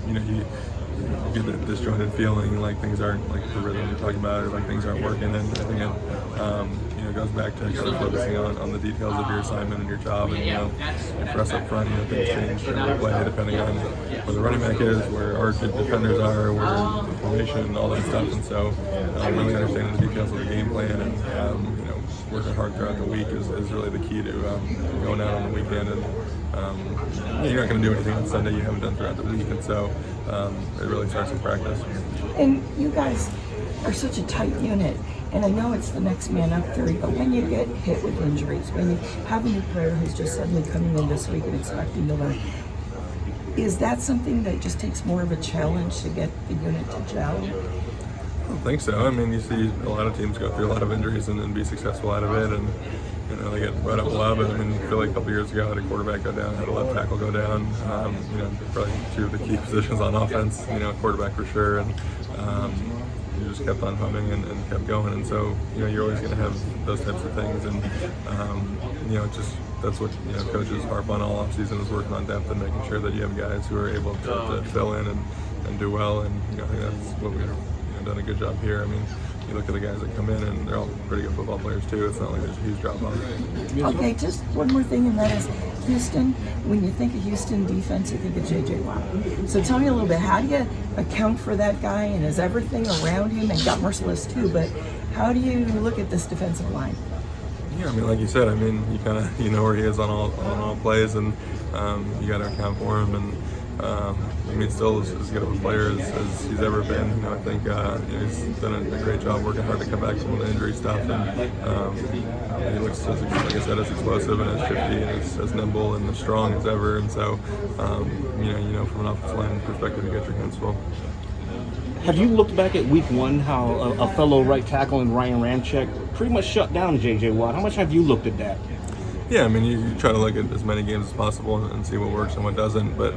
you get that disjointed feeling, like things aren't, like the rhythm you're talking about, or like things aren't working. And I think it goes back to kind of focusing on the details of your assignment and your job. And for us up front, things change every play depending on where the running back is, where our defenders are, where the formation, all that stuff. And so really understanding the details of the game plan and working hard throughout the week is really the key to going out on the weekend. And you're not going to do anything on Sunday you haven't done throughout the week. And so it really starts with practice. And you guys are such a tight unit, and I know it's the next man up theory, but when you get hit with injuries, when you have a new player who's just suddenly coming in this week and expecting to learn, is that something that just takes more of a challenge to get the unit to gel? I don't think so. I mean, you see a lot of teams go through a lot of injuries and be successful out of it, and they get brought up a lot. But I mean, I feel like a couple years ago, I had a quarterback go down, had a left tackle go down. Probably two of the key positions on offense. Quarterback for sure, and you just kept on humming and kept going. And so you're always going to have those types of things, and just that's what coaches harp on all off season, is working on depth and making sure that you have guys who are able to fill in and do well. And I think that's what we've done a good job here. I mean, you look at the guys that come in, and they're all pretty good football players too. It's not like there's a huge drop off. Okay, just one more thing, and that is Houston. When you think of Houston defense, you think of J.J. Watt. So tell me a little bit, how do you account for that guy, and is everything around him, and got Mercilus too, but how do you look at this defensive line? Yeah, I mean, like you said, you kind of where he is on all plays, and you got to account for him. And still as good of a player as he's ever been. I think he's done a great job working hard to come back from the injury stuff, and he looks, like I said, as explosive and as shifty and as nimble and as strong as ever. And so, from an offensive line perspective, you get your hands full. Have you looked back at week one, how a fellow right tackle in Ryan Ramczyk pretty much shut down J.J. Watt? How much have you looked at that? Yeah, I mean, you try to look at as many games as possible and see what works and what doesn't. But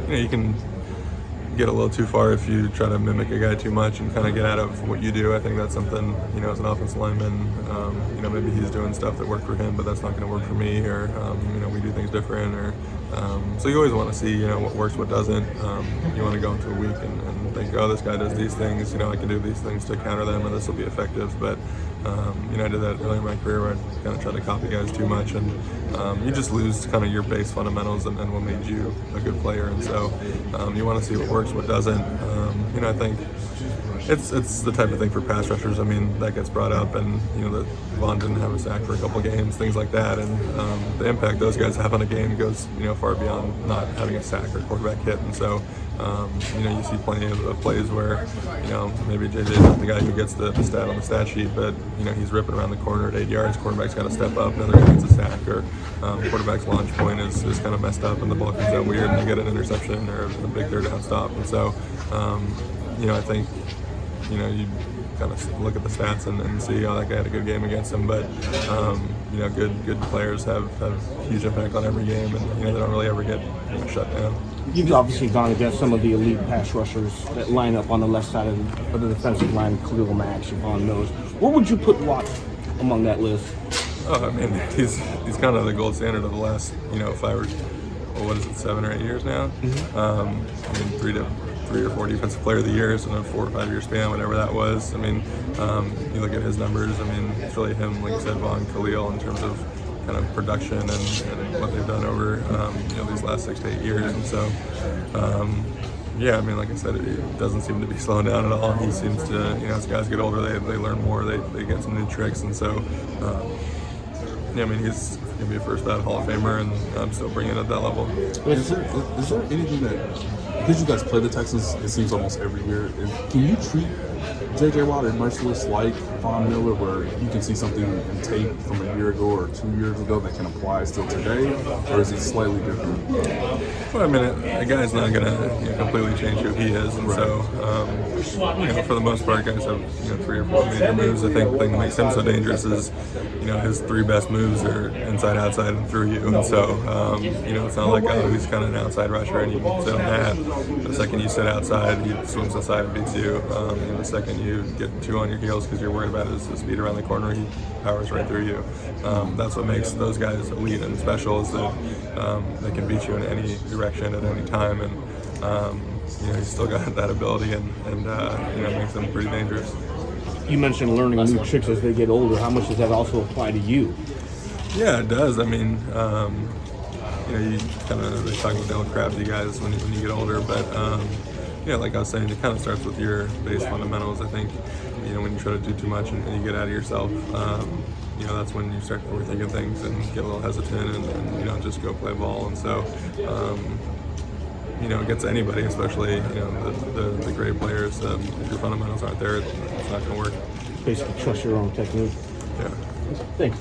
you can get a little too far if you try to mimic a guy too much and kind of get out of what you do. I think that's something, as an offensive lineman, maybe he's doing stuff that worked for him, but that's not going to work for me. Or we do things different. Or so you always want to see what works, what doesn't. You want to go into a week and think, oh, this guy does these things. I can do these things to counter them, and this will be effective. But I did that early in my career where I kind of tried to copy guys too much, and you just lose kind of your base fundamentals and what made you a good player. And so you want to see what works, what doesn't. I think it's the type of thing for pass rushers. I mean, that gets brought up, and that Vaughn didn't have a sack for a couple games, things like that, and the impact those guys have on a game goes far beyond not having a sack or quarterback hit. And so you see plenty of plays where maybe JJ is not the guy who gets the stat on the stat sheet, but he's ripping around the corner at 8 yards. Quarterback's got to step up, another guy gets a sack, or quarterback's launch point is kind of messed up, and the ball comes out weird, and you get an interception or a big third down stop. And so I think you kind of look at the stats and see, that guy had a good game against him. But good players have huge impact on every game, and they don't really ever get shut down. You've obviously gone against some of the elite pass rushers that line up on the left side of the defensive line, Khalil Mack, Siobhan Mills. Where would you put Watt among that list? Oh, I mean, he's kind of the gold standard of the last 7 or 8 years now. Mm-hmm. 3 or 4 defensive player of the years in a 4 or 5 year span, whatever that was. I mean, you look at his numbers. I mean, it's really him, like you said, Vaughn, Khalil, in terms of kind of production and what they've done over these last 6 to 8 years. And so I mean, like I said, it doesn't seem to be slowing down at all. He seems to, as guys get older, they learn more, they get some new tricks. And so I mean, he's going to be a first ballot Hall of Famer, and I'm still bringing it at that level. Is there anything that, because you guys play the Texans, it seems almost every year, can you treat J.J. Watt and Mercilus like Von Miller, where you can see something in tape from a year ago or 2 years ago that can apply still today, or is it slightly different? Well, I mean, a guy's not going to completely change who he is, and so for the most part, guys have 3 or 4 major moves. I think the thing that makes him so dangerous is his 3 best moves are inside, outside, and through you. And so it's not like, he's kind of an outside rusher and you can sit on that. The second you sit outside, he swims inside and beats you. The second you get 2 on your heels because you're worried about his speed around the corner, he powers right through you. That's what makes those guys elite and special, is that they can beat you in any direction at any time. And he's still got that ability and makes him pretty dangerous. You mentioned learning new tricks as they get older. How much does that also apply to you? Yeah, it does. I mean, you kind of they talk about the old crafty guys when you get older, but like I was saying, it kind of starts with your base fundamentals. I think when you try to do too much and you get out of yourself, that's when you start overthinking things and get a little hesitant and just go play ball. And so, it gets to anybody, especially the great players. If your fundamentals aren't there, it's not going to work. Basically, trust your own technique. Yeah. Thanks.